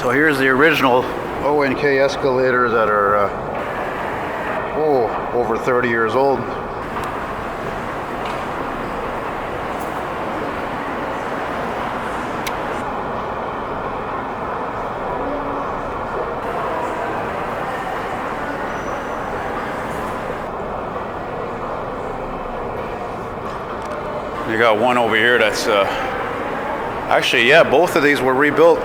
So here's the original O&K escalators that are over 30 years old. You got one over here that's actually, yeah, both of these were rebuilt.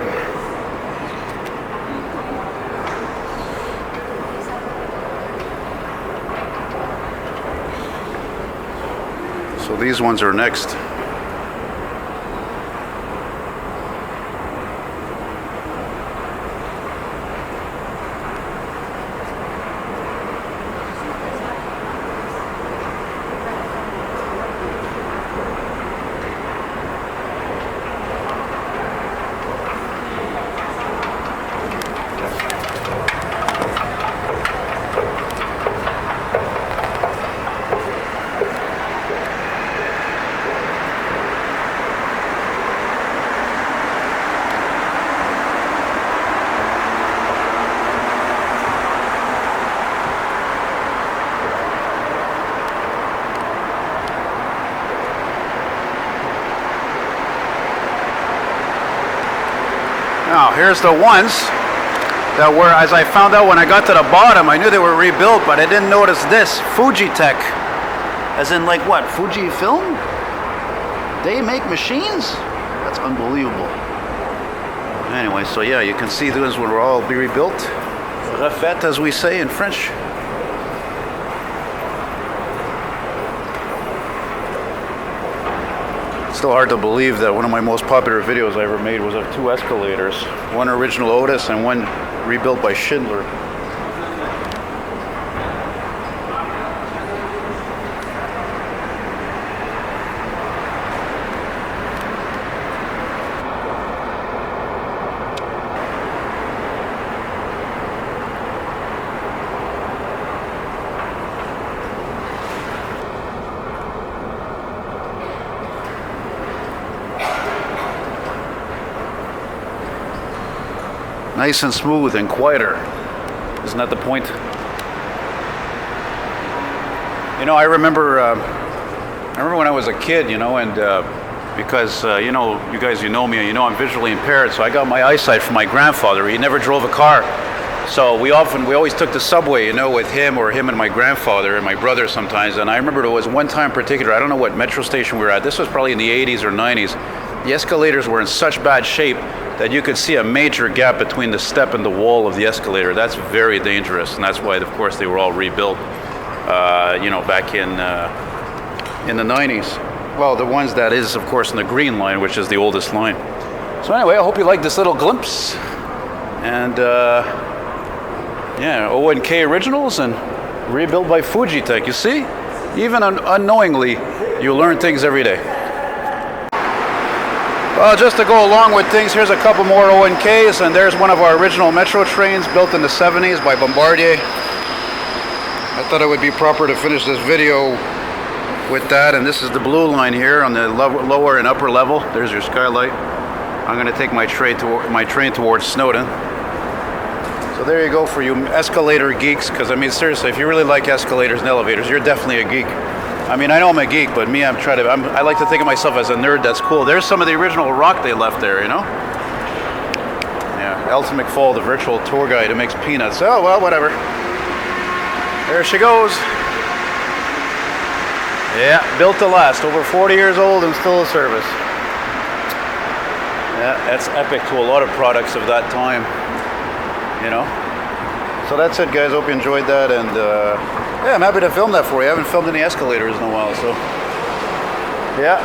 So these ones are next. Now, here's the ones that were, as I found out when I got to the bottom, I knew they were rebuilt, but I didn't notice this. Fujitec. As in, like what? Fujifilm? They make machines? That's unbelievable. Anyway, so yeah, you can see those will all be rebuilt. Refait, as we say in French. Still hard to believe that one of my most popular videos I ever made was of two escalators. One original Otis and one rebuilt by Schindler. Nice and smooth and quieter. Isn't that the point? You know, I remember when I was a kid, you know, and because, you know, you guys, you know me, you know I'm visually impaired, so I got my eyesight from my grandfather. He never drove a car. So we always took the subway, you know, with him or him and my grandfather and my brother sometimes. And I remember there was one time in particular, I don't know what metro station we were at. This was probably in the 80s or 90s. The escalators were in such bad shape that you could see a major gap between the step and the wall of the escalator. That's very dangerous, and that's why, of course, they were all rebuilt, you know, back in the 90s. Well, the ones that is, of course, in the green line, which is the oldest line. So anyway, I hope you like this little glimpse. And yeah, O&K originals and rebuilt by Fujitec. You see, even unknowingly, you learn things every day. Well, just to go along with things, here's a couple more O&Ks, and there's one of our original metro trains built in the 70s by Bombardier. I thought it would be proper to finish this video with that, and this is the blue line here on the lower and upper level. There's your skylight. I'm going to take my train towards Snowdon. So there you go for you escalator geeks, because I mean seriously, if you really like escalators and elevators, you're definitely a geek. I mean, I know I'm a geek, but me, I like to think of myself as a nerd that's cool. There's some of the original rock they left there, you know? Yeah, Elton McFall, the virtual tour guide who makes peanuts. Oh, well, whatever. There she goes. Yeah, built to last. Over 40 years old and still in service. Yeah, that's epic to a lot of products of that time, you know? So that's it, guys. Hope you enjoyed that, and yeah, I'm happy to film that for you. I haven't filmed any escalators in a while, so yeah,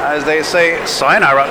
as they say, sayonara.